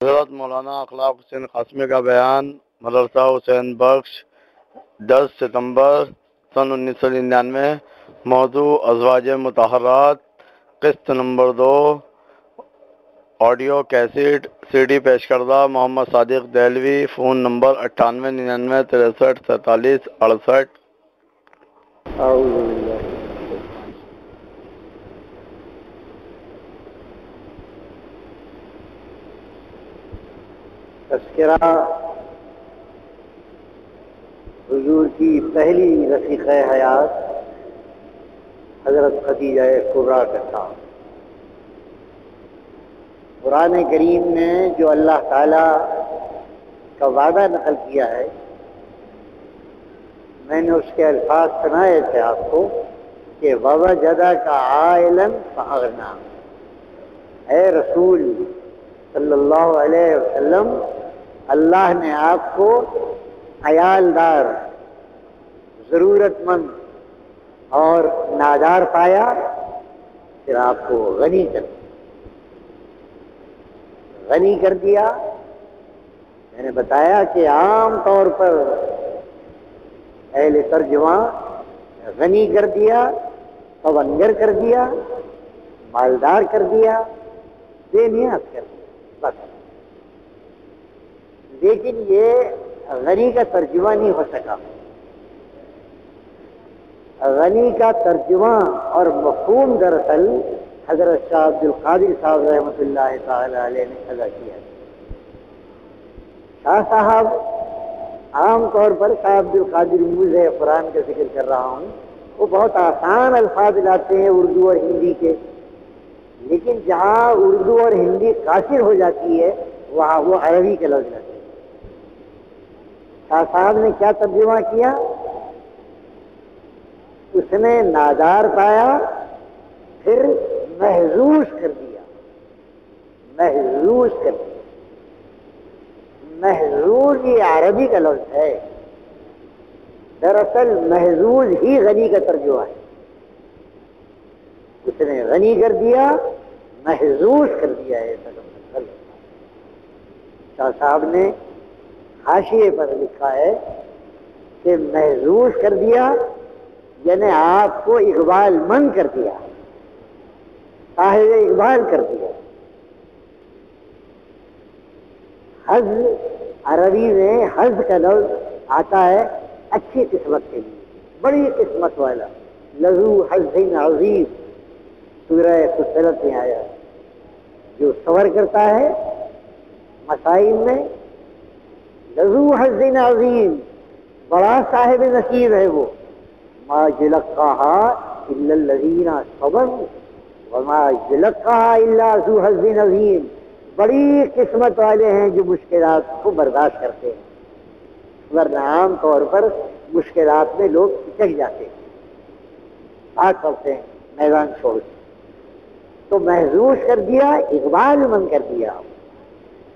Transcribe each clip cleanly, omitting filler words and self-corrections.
حضرت مولانا اخلاق حسین قاسمی کا بیان مدرسہ حسین بخش 10 ستمبر سن 1999۔ موضوع ازواج مطہرات، قسط نمبر 2، آڈیو کیسیٹ سی ڈی پیش کردہ محمد صادق دہلوی، فون نمبر 9899634768۔ اعوذ باللہ۔ تذکرہ حضور کی پہلی رفیقہ حیات حضرت خدیجہ کبریٰ کا تھا۔ قرآن کریم میں جو اللہ تعالیٰ کا وعدہ نقل کیا ہے، میں نے اس کے الفاظ سنائے تھے آپ کو کہ وَوَجَدَكَ عَائِلًا فَأَغْنَىٰ۔ اے رسول صلی اللہ علیہ وسلم، اللہ نے آپ کو عیالدار، ضرورت مند اور نادار پایا، پھر آپ کو غنی کر دیا۔ میں نے بتایا کہ عام طور پر اہل ترجمہ غنی کر دیا، پونگر کر دیا، مالدار کر دیا، بے نیاز کر دیا بس۔ لیکن یہ غنی کا ترجمہ نہیں ہو سکا۔ غنی کا ترجمہ اور مفہوم دراصل حضرت شاہ عبد القادر صاحب رحمۃ اللہ تعالی علیہ نے ادا کیا۔ شاہ صاحب عام طور پر شاہ عبد القادر موزے قرآن کا ذکر کر رہا ہوں، وہ بہت آسان الفاظ لاتے ہیں اردو اور ہندی کے، لیکن جہاں اردو اور ہندی قاصر ہو جاتی ہے وہاں وہ عربی کے لفظ لاتے ہیں۔ شاہ صاحب نے کیا ترجمہ کیا؟ اس نے نادار پایا، پھر محظوظ کر دیا۔ محظوظ کر دیا، محظوظ یہ عربی کا لفظ ہے، دراصل محظوظ ہی غنی کا ترجمہ ہے۔ اس نے غنی کر دیا، محظوظ کر دیا ہے۔ شاہ صاحب نے حاشیے پر لکھا ہے کہ محظوظ کر دیا یعنی آپ کو اقبال مند کر دیا، صاحب اقبال کر دیا۔ حظ عربی میں حظ کا لفظ آتا ہے اچھی قسمت کے لیے، بڑی قسمت والا، لذو حظ عظیم، سورہ فصلت میں آیا، جو صبر کرتا ہے مسائل میں، لذو حظ عظیم، بڑا صاحب نصیب ہے وہ۔ ما یلقاها الا الذین صبروا وما یلقاها الا ذو حظ عظیم۔ بڑی قسمت والے ہیں جو مشکلات کو برداشت کرتے ہیں، ورنہ عام طور پر مشکلات میں لوگ پچک جاتے ہیں، بھاگ پڑتے ہیں، میدان چھوڑتے۔ تو محظوظ کر دیا، اقبال مند کر دیا،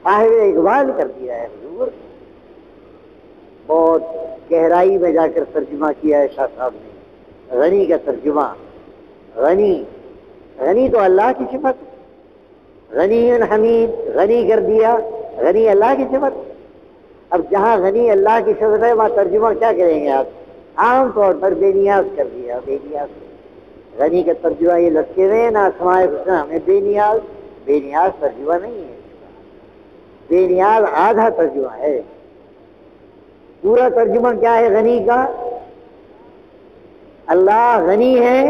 صاحب اقبال کر دیا ہے حضور۔ بہت گہرائی میں جا کر ترجمہ کیا ہے شاہ صاحب نے غنی کا ترجمہ۔ غنی تو اللہ کی صفت، غنی حمید، غنی کر دیا، غنی اللہ کی صفت۔ اب جہاں غنی اللہ کی صفت ہے وہاں ترجمہ کیا کریں گے آپ؟ عام طور پر بے نیاز کر دیا، بے نیاز۔ غنی کا ترجمہ یہ لٹکے ہوئے نا اسماء الحسنی میں بے نیاز ترجمہ نہیں ہے، بے نیاز آدھا ترجمہ ہے۔ پورا ترجمہ کیا ہے غنی کا؟ اللہ غنی ہے،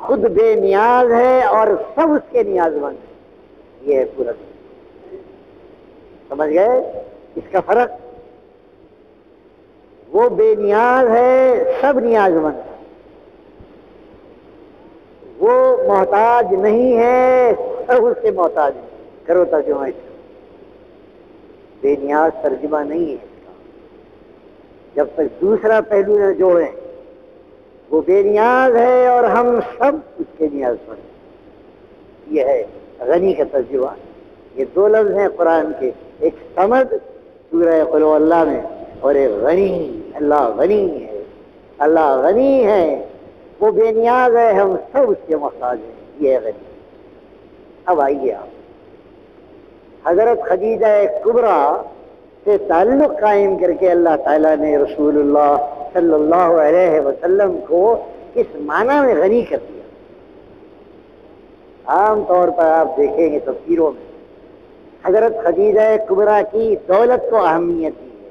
خود بے نیاز ہے اور سب اس کے نیاز مند ہیں، یہ ہے پورا ترجمہ۔ سمجھ گئے اس کا فرق؟ وہ بے نیاز ہے، سب نیاز مند ہے، وہ محتاج نہیں ہے، سب اس کے محتاج ہیں۔ کرو ترجمہ اس کا، بے نیاز ترجمہ نہیں ہے اس کا، جب تک دوسرا پہلو نہ جوڑیں۔ وہ بے نیاز ہے اور ہم سب اس کے نیاز مند ہیں، یہ ہے غنی کا ترجمہ۔ یہ دو لفظ ہیں قرآن کے، ایک صمد سورہ قل هو اللہ میں، اور ایک غنی، اللہ غنی ہے، اللہ غنی ہے، وہ بے نیاز ہے، ہم سب اس کے محتاج ہیں، یہ ہے غنی۔ اب آئیے آپ حضرت خدیجہ کبریٰ سے تعلق قائم کر کے اللہ تعالیٰ نے رسول اللہ صلی اللہ علیہ وسلم کو اس معنی میں غنی کر دیا. عام طور پر آپ دیکھیں گے تفسیروں میں حضرت خدیجہ کبریٰ کی دولت کو اہمیت دی ہے.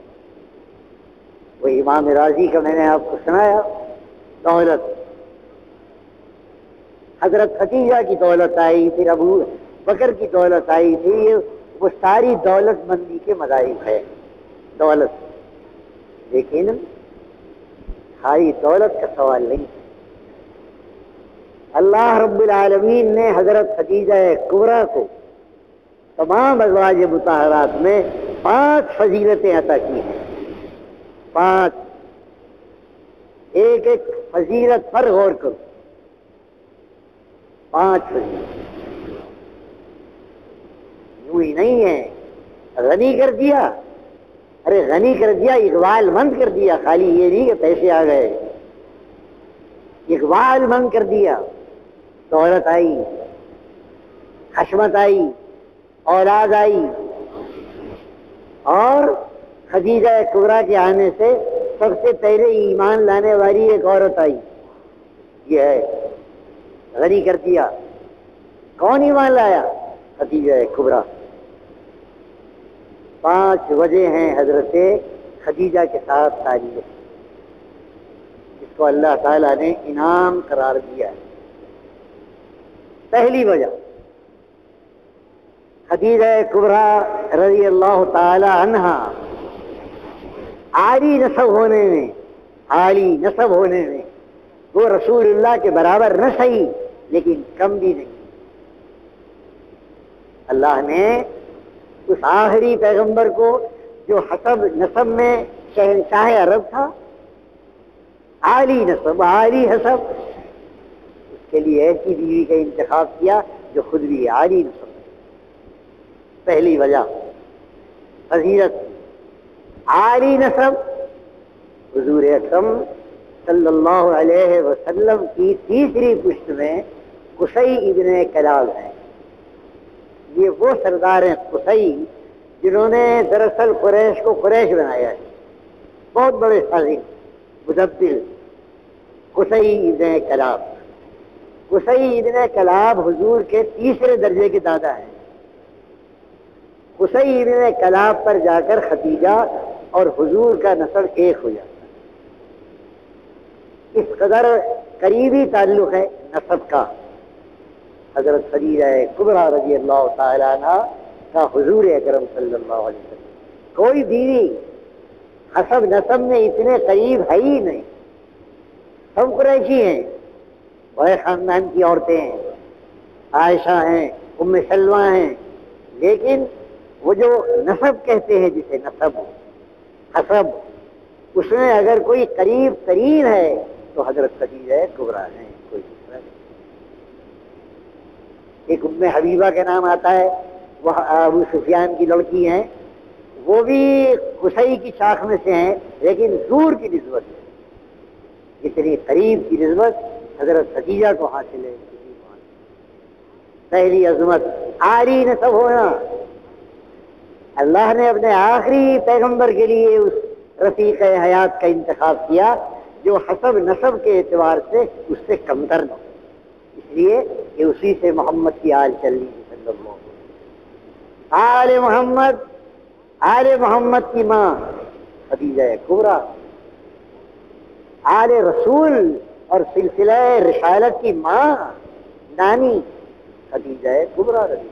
وہ امام راضی کا میں نے آپ کو سنایا، دولت حضرت خدیجہ کی دولت آئی، پھر ابو بکر کی دولت آئی تھی، وہ ساری دولت مندی کے مذاہب ہے دولت. لیکن ساری دولت کا سوال نہیں. اللہ رب العالمین نے حضرت خدیجہ کبریٰ کو تمام ازواج مطہرات میں 5 فضیلتیں عطا کی ہیں. 5 ایک ایک فضیلت پر غور کرو. 5 فضیلت یوں ہی نہیں ہے غنی کر دیا. ارے غنی کر دیا، اقبال مند کر دیا، خالی یہ نہیں کہ پیسے آ گئے، اقبال مند کر دیا. دولت آئی، حشمت آئی، اولاد آئی، اور خدیجہ کبریٰ کے آنے سے سب سے پہلے ایمان لانے والی ایک عورت آئی. یہ ہے غنی کر دیا. کون ایمان لایا؟ خدیجہ کبریٰ. 5 وجہ ہیں حضرت خدیجہ کے ساتھ تعلق، جس کو اللہ تعالیٰ نے انعام قرار دیا ہے. پہلی وجہ، خدیجہ کبریٰ رضی اللہ تعالی عنہا عالی نسب ہونے میں وہ رسول اللہ کے برابر نہ صحیح لیکن کم بھی نہیں. اللہ نے اس آخری پیغمبر کو جو حسب نسب میں شہنشاہ عرب تھا، عالی نسب عالی حسب، اس کے لیے ایسی بیوی کا انتخاب کیا جو خود بھی عالی نسب. پہلی وجہ فضیلت عالی نسب. حضور اکرم صلی اللہ علیہ وسلم کی تیسری پشت میں قصی ابن کلاب ہیں. یہ وہ سردار ہیں قصی جنہوں نے دراصل قریش کو قریش بنایا ہے. بہت بڑے سازی مدبر قصی ابن کلاب. قصی ابن کلاب حضور کے تیسرے درجے کے دادا ہیں. قصی ابن کلاب پر جا کر خدیجہ اور حضور کا نسل ایک ہو جاتا ہے. اس قدر قریبی تعلق ہے نسب کا حضرت خدیجہ کبریٰ رضی اللہ تعالیٰ عنہ کا حضور اکرم صلی اللہ علیہ وسلم. کوئی بیوی حسب نسب میں اتنے قریب ہے ہی نہیں. سب قریشی ہیں، بڑے خاندان کی عورتیں ہیں، عائشہ ہیں، ام سلمہ ہیں، لیکن وہ جو نسب کہتے ہیں جسے نسب حسب، اس میں اگر کوئی قریب ترین ہے تو حضرت خدیجہ کبریٰ ہیں، کوئی دوسرا نہیں. ایک ام حبیبہ کا نام آتا ہے، وہ ابو سفیان کی لڑکی ہیں، وہ بھی قصی کی شاخ میں سے ہیں لیکن دور کی نسبت ہے. اتنی قریب کی نسبت حضرت خدیجہ کو حاصل ہے. پہلی عظمت عالی نسب ہونا. اللہ نے اپنے آخری پیغمبر کے لیے اس رفیق حیات کا انتخاب کیا جو حسب نسب کے اعتبار سے اس سے کمتر نہ، اس لیے کہ اسی سے محمد کی آل چل رہی ہے صلی اللہ علیہ وسلم. آل محمد کی ماں خدیجہ کبریٰ، آل رسول اور سلسلہ رسالت کی ماں نانی خدیجہ کبریٰ رضی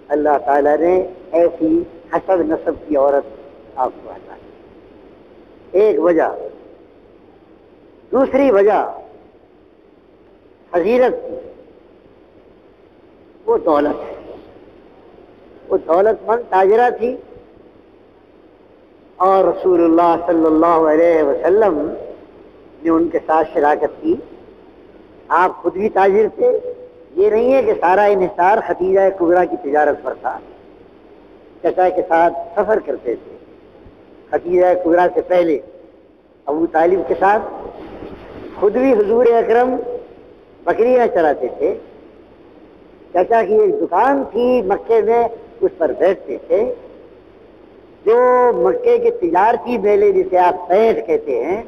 اللہ تعالیٰ نے ایسی حسب نسب کی عورت آپ کو عطا کی. ایک وجہ. دوسری وجہ فضیلت کی، وہ دولت ہے. وہ دولت مند تاجرہ تھی اور رسول اللہ صلی اللہ علیہ وسلم نے ان کے ساتھ شراکت کی. آپ خود بھی تاجر تھے. یہ نہیں ہے کہ سارا انحصار خدیجہ کبریٰ کی تجارت پر تھا. چچا کے ساتھ سفر کرتے تھے. خدیجہ کبریٰ سے پہلے ابو طالب کے ساتھ خود بھی حضور اکرم بکریاں چلاتے تھے. چچا کی ایک دکان تھی مکے میں، اس پر بیٹھتے تھے. جو مکے کے تجارتی میلے جسے آپ پیٹ کہتے ہیں،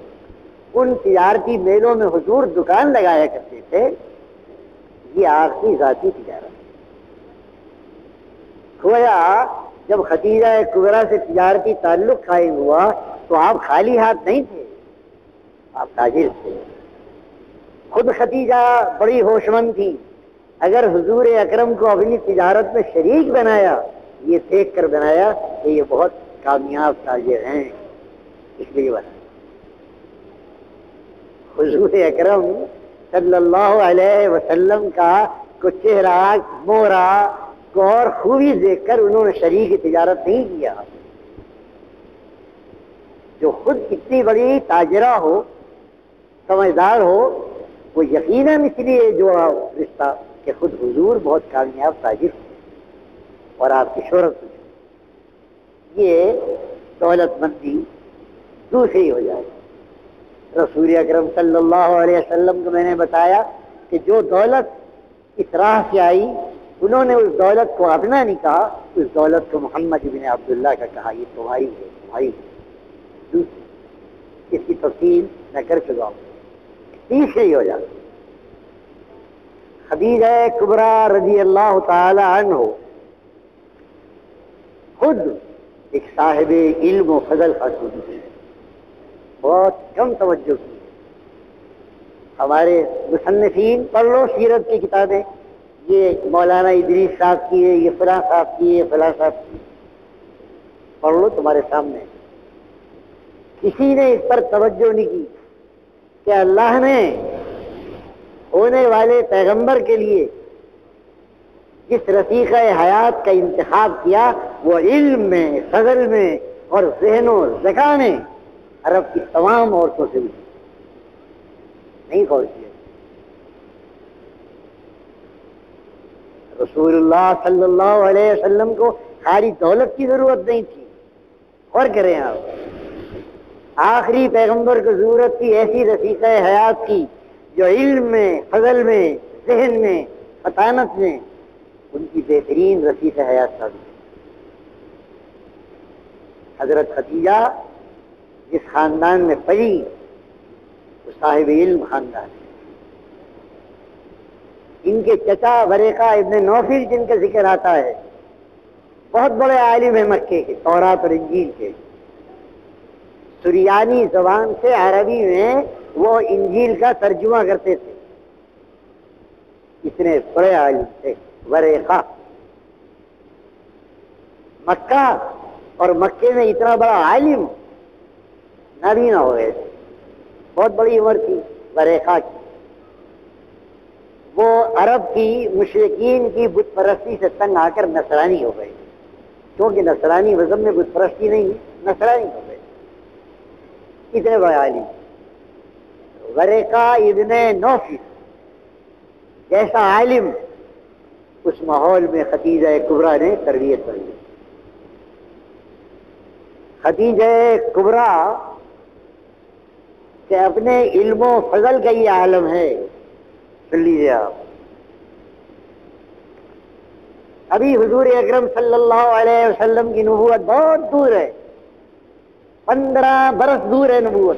ان تجارتی میلوں میں حضور دکان لگایا کرتے تھے. یہ آپ کی ذاتی تجارت گویا جب خدیجہ کبریٰ سے تجارتی تعلق قائم ہوا تو آپ خالی ہاتھ نہیں تھے، آپ تاجر تھے. خود خدیجہ بڑی ہوش مند تھی. اگر حضور اکرم کو اپنی تجارت میں شریک بنایا، یہ دیکھ کر بنایا کہ یہ بہت کامیاب تاجر ہیں، اس لیے بنایا. حضور اکرم صلی اللہ علیہ وسلم کا کو چہرہ مورا کو اور خوبی دیکھ کر انہوں نے شریک تجارت نہیں کیا. جو خود اتنی بڑی تاجرہ ہو، سمجھدار ہو، وہ یقیناً اس لیے جوڑا رشتہ کہ خود حضور بہت کامیاب تاجر تھے اور آپ کی شہرت ہوئی. یہ دولت مندی دوسری ہو جائے. رسول اکرم صلی اللہ علیہ وسلم کو میں نے بتایا کہ جو دولت اس راہ سے آئی، انہوں نے اس دولت کو اپنا نہیں کہا، اس دولت کو محمد بن عبداللہ کا کہا، یہ تمہاری ہے، تمہاری ہے. دوسری اس کی تفصیل میں کر چکا ہوں. تیسری ہو جائے خدیجہ کبریٰ رضی اللہ تعالی عنہ خود ایک صاحب علم و فضل خاتون تھی. بہت کم توجہ کی. ہمارے مصنفین پڑھ لو سیرت کی کتابیں، یہ مولانا ادریس صاحب کی ہے، یہ فلاں صاحب کی ہے، فلاں صاحب کی، پڑھ لو تمہارے سامنے. کسی نے اس پر توجہ نہیں کی کہ اللہ نے ہونے والے پیغمبر کے لیے جس رفیقہ حیات کا انتخاب کیا وہ علم میں، فضل میں اور ذہن و ذکا میں عرب کی تمام عورتوں سے بھی نہیں غور کیا. رسول اللہ صلی اللہ علیہ وسلم کو خالی دولت کی ضرورت نہیں تھی. غور کریں آپ، آخری پیغمبر کو ضرورت تھی ایسی رفیقہ حیات کی جو علم میں، فضل میں، ذہن میں، فطانت میں ان کی بہترین رفیقہ حیات ثابت. حضرت خدیجہ جس خاندان میں پلی وہ صاحب علم خاندان ہے. ان کے چچا ورقہ ابن نوفل جن کا ذکر آتا ہے، بہت بڑے عالم ہیں مکے کے، تورات اور انجیل کے. سریانی زبان سے عربی میں وہ انجیل کا ترجمہ کرتے تھے. اتنے بڑے عالم تھے ورقہ. مکہ اور مکے میں اتنا بڑا عالم نابینا ہو گئے تھے. بہت بڑی عمر تھی ورقہ کی. وہ عرب کی مشرکین کی بت پرستی سے تنگ آ کر نصرانی ہو گئے، کیونکہ نصرانی مذہب میں بت پرستی نہیں، نصرانی ہو گئے. اتنے بڑے عالم ورقہ ابن نوفل جیسا عالم اس ماحول میں خدیجہ کبریٰ نے تربیت کر لی. خدیجہ کبریٰ کہ اپنے علم و فضل کا یہ عالم ہے. سن لیجیے آپ، ابھی حضور اکرم صلی اللہ علیہ وسلم کی نبوت بہت دور ہے، 15 برس دور ہے نبوت.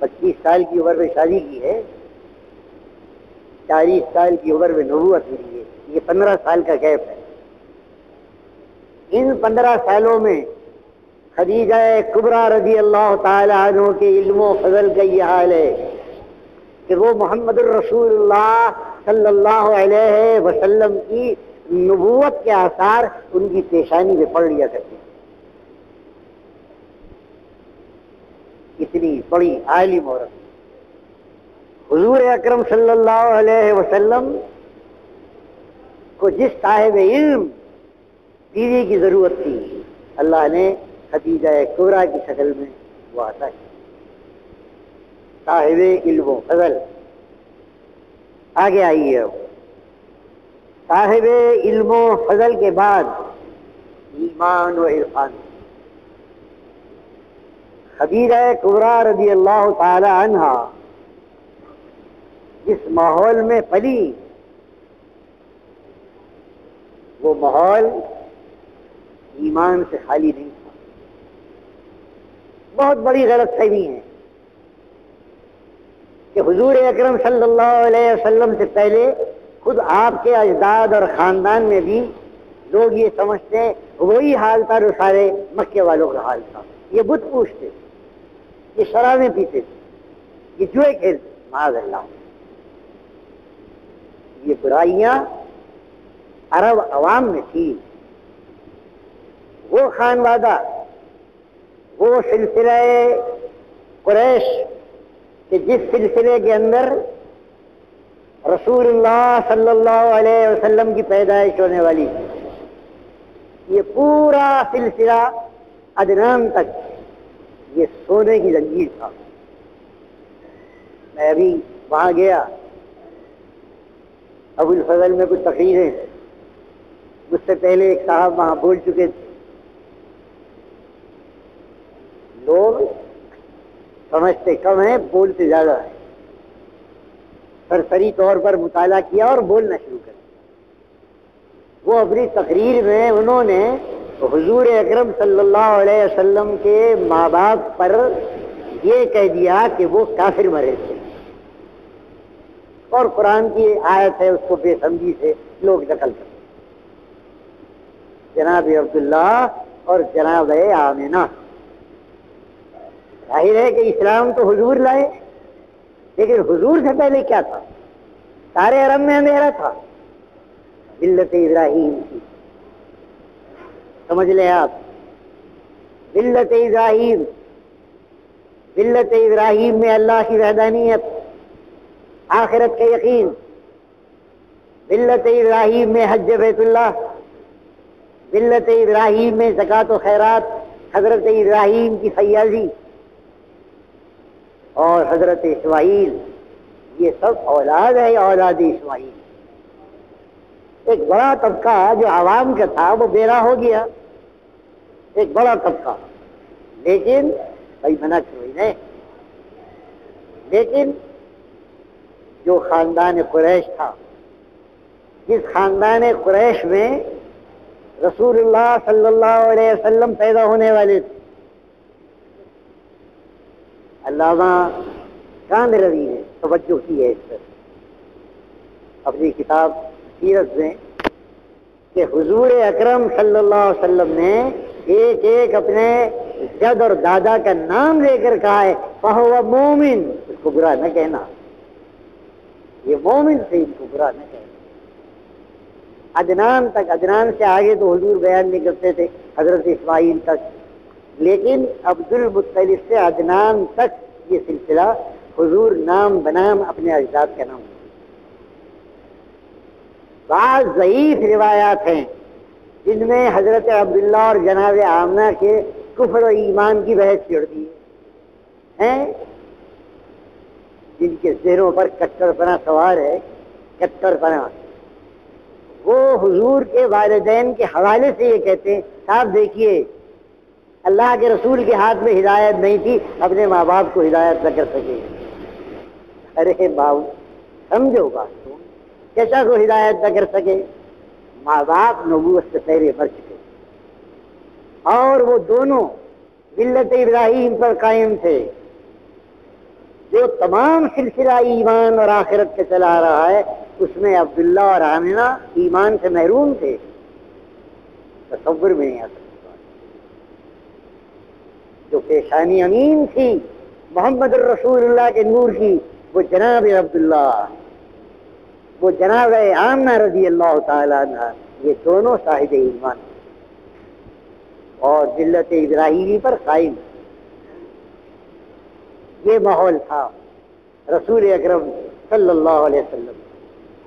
25 سال کی عمر میں شادی کی ہے، 40 سال کی عمر میں نبوت ملی ہے. یہ 15 سال کا گیپ ہے. ان 15 سالوں میں خدیجہ کبریٰ رضی اللہ تعالی عنہ کے علم و فضل کا یہ حال ہے کہ وہ محمد الرسول اللہ صلی اللہ علیہ وسلم کی نبوت کے آثار ان کی پیشانی میں پڑھ لیا کرتے ہیں. اتنی بڑی عالم عورت. حضور اکرم صلی اللہ علیہ وسلم کو جس صاحب علم بیوی کی ضرورت تھی، اللہ نے خدیجہ کبریٰ کی شکل میں وہ عطا کی. صاحب علم و فضل. آگے آئیے. اب صاحب علم و فضل کے بعد ایمان و عرفان. خدیجہ کبریٰ رضی اللہ تعالی عنہا جس ماحول میں پلی وہ ماحول ایمان سے خالی نہیں تھا. بہت بڑی غلط فہمی ہے کہ حضور اکرم صلی اللہ علیہ وسلم سے پہلے خود آپ کے اجداد اور خاندان میں بھی لوگ یہ سمجھتے ہیں وہی حال تھا جو سارے مکے والوں کا حال تھا. یہ بت پوجتے، یہ شرابیں پیتے تھے، یہ جوئے کھیلتے، معاذ اللہ. یہ برائیاں عرب عوام میں تھی. وہ خانوادہ، وہ سلسلہ قریش کہ جس سلسلے کے اندر رسول اللہ صلی اللہ علیہ وسلم کی پیدائش ہونے والی تھی، یہ پورا سلسلہ عدنان تک یہ سونے کی زنجیر تھا. میں ابھی وہاں گیا، ابو الفضل میں کچھ تقریریں، مجھ سے پہلے ایک صاحب وہاں بول چکے تھے. لوگ سمجھتے کم ہیں، بولتے زیادہ ہیں. سرسری طور پر مطالعہ کیا اور بولنا شروع کر دیا. وہ اپنی تقریر میں انہوں نے حضور اکرم صلی اللہ علیہ وسلم کے ماں باپ پر یہ کہہ دیا کہ وہ کافر مرے تھے، اور قرآن کی آیت ہے اس کو بے سمجھی سے لوگ نقل کرتے. جناب عبداللہ اور جناب آمنہ، ظاہر ہے کہ اسلام تو حضور لائے، لیکن حضور سے پہلے کیا تھا؟ سارے عرب میں اندھیرا تھا. ملت ابراہیم کی سمجھ لیں آپ، ملت ابراہیم، ملت ابراہیم میں اللہ کی وحدانیت، آخرت کا یقین. ملت ابراہیم میں حج بیت اللہ، ملت ابراہیم میں زکوٰۃ و خیرات، حضرت ابراہیم کی فیاضی، اور حضرت اسماعیل، یہ سب اولاد ہے اولاد اسماعیل. ایک بڑا طبقہ جو عوام کا تھا وہ بیراہ ہو گیا، ایک بڑا طبقہ، لیکن بھائی منع کرو نہیں. لیکن جو خاندان قریش تھا، جس خاندان قریش میں رسول اللہ صلی اللہ علیہ وسلم پیدا ہونے والے تھے. علامہ کاندھلوی نے توجہ کی ہے اس پر اپنی کتاب سیرت میں کہ حضور اکرم صلی اللہ علیہ وسلم نے ایک ایک اپنے جد اور دادا کا نام لے کر کہا ہے فہو مومن. اس کو برا نہ کہنا، یہ مومن سے، ان کو برا نہ کہنا. عدنان تک، عدنان سے آگے تو حضور بیان نہیں کرتے تھے، حضرت اسماعیل تک. لیکن عبد المطلب سے عدنان تک یہ سلسلہ حضور نام بنام اپنے اجداد کا نام. بعض ضعیف روایات ہیں جن میں حضرت عبداللہ اور جناب آمنہ کے کفر و ایمان کی بحث چھڑ دی ہیں، جن کے ذہنوں پر کٹر پنا سوار ہے. کٹر پنا وہ حضور کے والدین کے حوالے سے یہ کہتے ہیں صاحب دیکھیے اللہ کے رسول کے ہاتھ میں ہدایت نہیں تھی، اپنے ماں باپ کو ہدایت نہ کر سکے. ارے باؤ سمجھو بات، چچا کو ہدایت نہ کر سکے. ماں باپ نبوت سے پہلے مر چکے، اور وہ دونوں ملت ابراہیم پر قائم تھے. جو تمام سلسلہ ایمان اور آخرت کے چلا رہا ہے اس میں عبداللہ اور آمنہ ایمان سے محروم تھے. تصور میں نہیں آ سکتا. جو پیشانی امین تھی محمد الرسول اللہ کے نور کی، وہ جناب عبداللہ، وہ جناب آمنہ رضی اللہ تعالیٰ عنہ، یہ دونوں صاحب ایمان اور ملت ابراہیمی پر قائم. یہ ماحول تھا رسول اکرم صلی اللہ علیہ وسلم.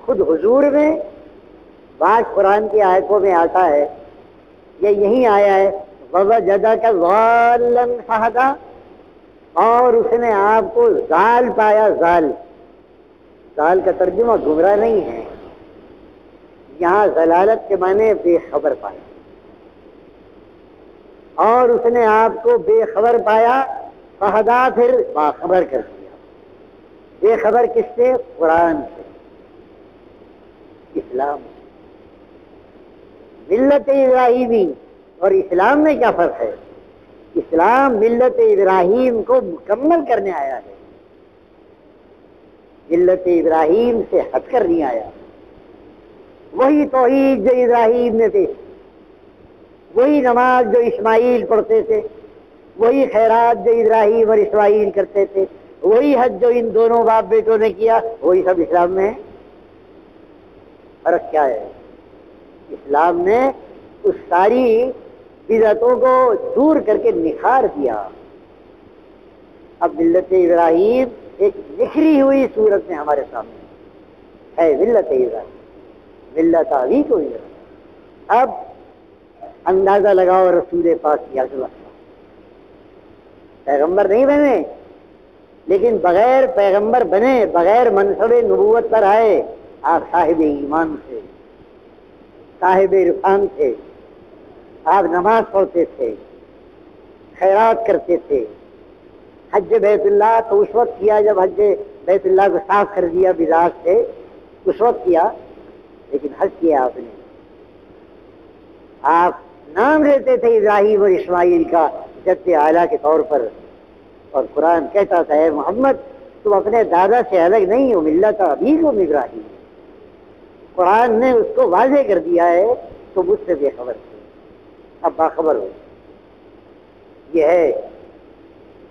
خود حضور میں بعض قرآن کی آیتوں میں آتا ہے، یہ یہی آیا ہے وَوَجَدَكَ ضَالًّا فَهَدَىٰ، اور اس نے آپ کو ضال پایا. ضال، ضال کا ترجمہ گمراہ نہیں ہے، یہاں ضلالت کے معنی بے خبر پایا، اور اس نے آپ کو بے خبر پایا. فہدا، پھر باخبر کر دیا. بے خبر کس سے؟ قرآن سے، اسلام سے. ملت ابراہیمی اور اسلام میں کیا فرق ہے؟ اسلام ملت ابراہیم کو مکمل کرنے آیا ہے، ملت ابراہیم سے ہٹ کر نہیں آیا۔ وہی توحید جو ابراہیم نے تھی، وہی نماز جو اسماعیل پڑھتے تھے، وہی خیرات جو ابراہیم اور اسماعیل کرتے تھے، وہی حج جو ان دونوں باپ بیٹوں نے کیا، وہی سب اسلام میں ہے۔ فرق کیا ہے؟ اسلام نے اس ساری بدعتوں کو دور کر کے نکھار دیا۔ اب ملت ابراہیم ایک نکھری ہوئی صورت میں ہمارے سامنے ہے، ملت ابراہیم، ملت ابیکم ابراہیم۔ اب اندازہ لگاؤ رسول پاک کی عظمت، پیغمبر نہیں بنے لیکن بغیر پیغمبر بنے، بغیر منصب نبوت پر آئے، آپ صاحب ایمان تھے، صاحب عرفان تھے، آپ نماز پڑھتے تھے، خیرات کرتے تھے، حج بیت اللہ تو اس وقت کیا جب حج بیت اللہ کو صاف کر دیا بدعات سے، اس وقت کیا، لیکن حج کیا آپ نے۔ آپ نام لیتے تھے ابراہیم اور اسماعیل کا جد اعلیٰ کے طور پر، اور قرآن کہتا تھا اے محمد تم اپنے دادا سے الگ نہیں ہو، ملت ابیکم ابراہیم۔ قرآن نے اس کو واضح کر دیا ہے، تو مجھ سے بے خبر تھے، اب باخبر ہو۔ یہ ہے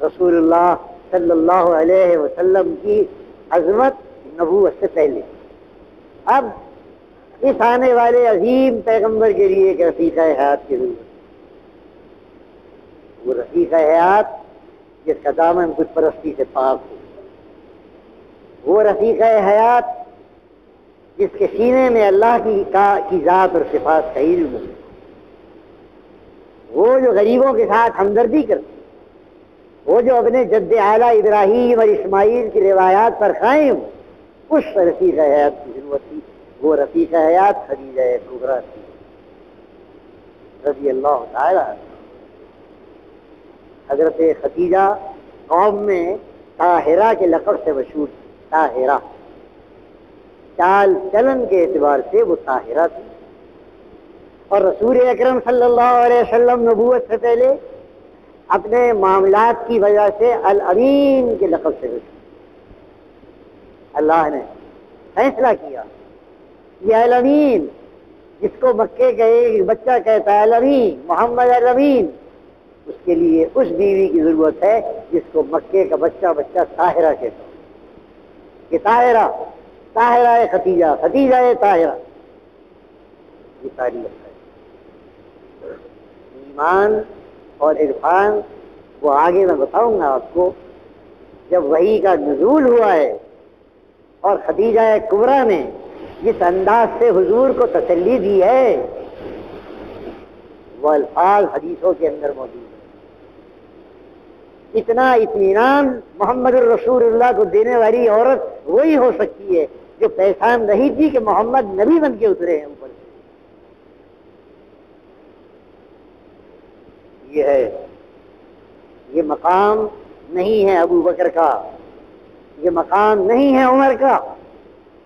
رسول اللہ صلی اللہ علیہ وسلم کی عظمت نبوت سے پہلے۔ اب اس آنے والے عظیم پیغمبر کے لیے ایک رفیقہ حیات کی ضرورت ہے، وہ رفیقہ حیات جس کا دامن بت پرستی سے پاک ہو، وہ رفیقہ حیات جس کے سینے میں اللہ کی ذات اور صفات کا علم ہو، وہ جو غریبوں کے ساتھ ہمدردی کرتے، وہ جو اپنے جد اعلیٰ ابراہیم اور اسماعیل کی روایات پر قائم، اس رفیق حیات کی ضرورت تھی۔ وہ رفیق حیات خدیجہ کبریٰ تھی رضی اللہ تعالی عنہ۔ حضرت خدیجہ قوم میں طاہرہ کے لقب سے مشہور تھی، طاہرہ، چال چلن کے اعتبار سے وہ طاہرہ تھی، اور رسول اکرم صلی اللہ علیہ وسلم نبوت سے پہلے اپنے معاملات کی وجہ سے الامین کے لقب سے مشہور۔ اللہ نے فیصلہ کیا یہ الامین، جس کو مکے کا ایک بچہ کہتا ہے الامین، محمد الامین، اس کے لیے اس بیوی کی ضرورت ہے جس کو مکے کا بچہ طاہرہ کہتا ہے، کہ طاہرہ، طاہرہ خدیجہ، خدیجہ طاہرہ، یہ تعریف ہے۔ ایمان اور عرفان وہ آگے میں بتاؤں گا آپ کو، جب وحی کا نزول ہوا ہے اور خدیجہ کبریٰ نے جس انداز سے حضور کو تسلی دی ہے، وہ الفاظ حدیثوں کے اندر موجود ہیں۔ اتنا اطمینان محمد الرسول اللہ کو دینے والی عورت وہی ہو سکتی ہے جو پہچان رہی تھی کہ محمد نبی بن کے اترے ہیں اوپر سے۔ یہ ہے، یہ مقام نہیں ہے ابو بکر کا، یہ مقام نہیں ہے عمر کا،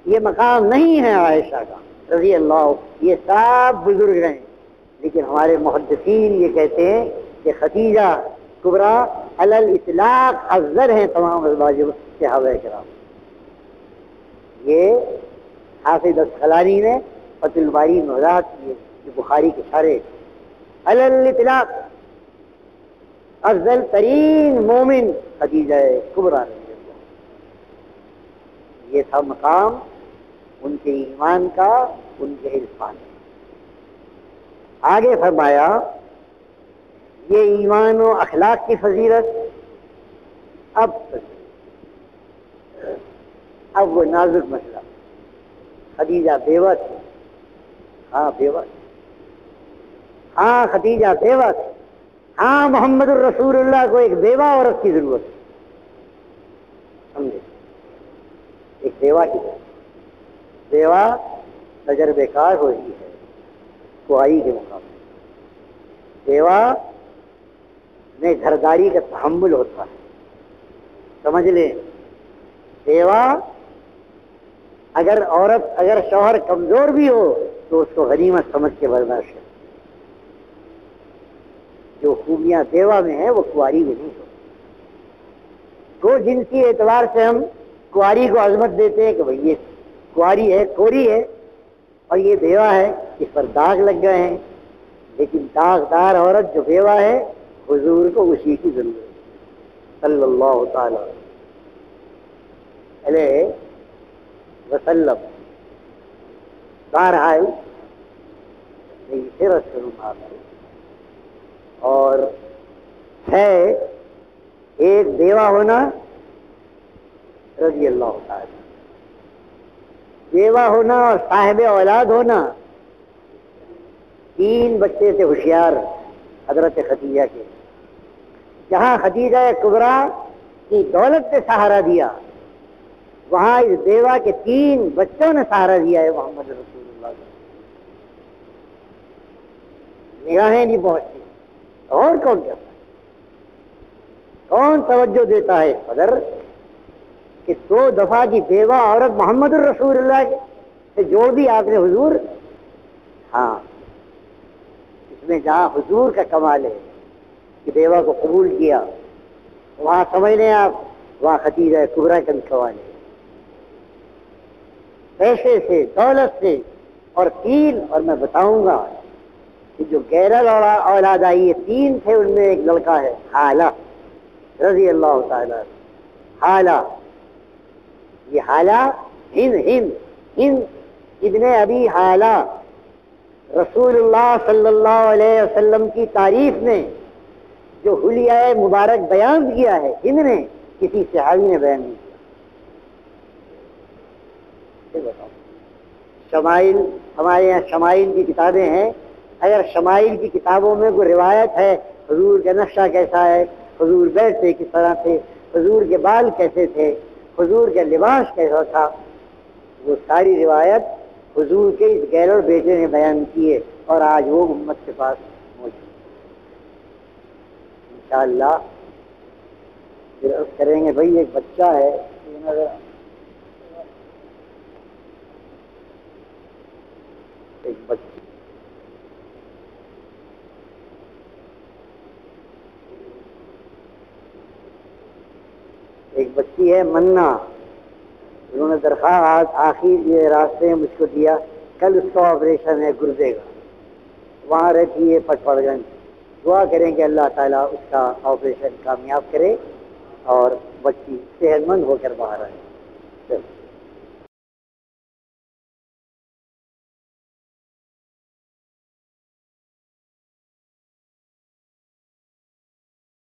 یہ مقام نہیں ہے عائشہ کا رضی اللہ، یہ سب بزرگ ہیں، لیکن ہمارے محدثین یہ کہتے ہیں کہ خدیجہ کبریٰ علی الاطلاق افضل ہیں تمام ازواج صحابہ کرام۔ یہ حافظ اسقلانی نے فتح الباری میں وضاحت کی ہے کہ بخاری کے سارے علی الاطلاق افضل ترین مومن خدیجہ کبریٰ رضی اللہ۔ یہ تھا مقام ان کے ایمان کا، ان کے عرفان کا۔ آگے فرمایا یہ ایمان و اخلاق کی فضیلت۔ اب وہ نازک مسئلہ، خدیجہ بیوہ تھی، ہاں بیوہ تھی، ہاں خدیجہ بیوہ تھی، ہاں محمد الرسول اللہ کو ایک بیوہ عورت کی ضرورت ہے، سمجھے، ایک بیوہ کی ضرورت۔ بیوہ تجربے کار ہو رہی ہے کنواری کے مقابلے، بیوہ میں گھرداری کا تحمل ہوتا ہے، سمجھ لیں، بیوہ اگر شوہر کمزور بھی ہو تو اس کو غنیمت سمجھ کے برداشت کرے. جو خوبیاں بیوہ میں ہیں وہ کنواری میں نہیں ہو. تو جنسی اعتبار سے ہم کنواری کو عظمت دیتے ہیں کہ بھئی یہ کنواری ہے، کوری ہے، اور یہ بیوہ ہے، اس پر داغ لگ گئے ہیں. لیکن داغدار عورت جو بیوہ ہے حضور کو اسی کی ضرورت ہے صلی اللہ تعالی علیہ وسلم. بہرحال میری سیرت شروع اور ہے ایک بیوہ ہونا رضی اللہ تعالی، بیوہ ہونا اور صاحب اولاد ہونا. 3 بچے تھے ہوشیار حضرت خدیجہ کے. جہاں خدیجہ کبریٰ کی دولت نے سہارا دیا، وہاں اس بیوہ کے 3 بچوں نے سہارا دیا ہے محمد رسول اللہ. نگاہیں نہیں پہنچتی اور کون کرتا ہے؟ کون توجہ دیتا ہے اس قدر کہ 2 دفعہ کی بیوہ عورت محمد الرسول اللہ سے جوڑ دی آپ نے حضور. ہاں، اس میں جہاں حضور کا کمال ہے کہ بیوہ کو قبول کیا، وہاں سمجھ لیں آپ وہاں خدیجہ کبریٰ کا بھی کمال ہے. پیسے سے، دولت سے اور 3، اور میں بتاؤں گا کہ جو غیرل اولاد آئی ہے 3 تھے، ان میں ایک لڑکا ہے حالہ رضی اللہ تعالی. حالہ، یہ حالہ ہند ابن ابی حالہ رسول اللہ صلی اللہ علیہ وسلم کی تعریف میں جو حلیہ مبارک بیان کیا ہے ہند نے، کسی صحابی نے بیان نہیں کیا. شمائل، ہمارے یہاں شمائل کی کتابیں ہیں. اگر شمائل کی کتابوں میں کوئی روایت ہے حضور کا نقشہ کیسا ہے، حضور بیٹھتے کس طرح تھے، حضور کے بال کیسے تھے، حضور کا لباس کیسا تھا، وہ ساری روایت حضور کے اس غیر بیٹے نے بیان کی ہے، اور آج وہ امت کے پاس موجود ہے. انشاءاللہ پھر عرض کریں گے بھائی ایک بچہ ہے، ایک بچی ہے منا، انہوں نے درخواست آخر یہ راستے مجھ کو دیا. کل اس کا آپریشن ہے گردے کا، وہاں رہتی ہے پٹپڑ گنج. دعا کریں کہ اللہ تعالیٰ اس کا آپریشن کامیاب کرے اور بچی صحت مند ہو کر باہر آئے.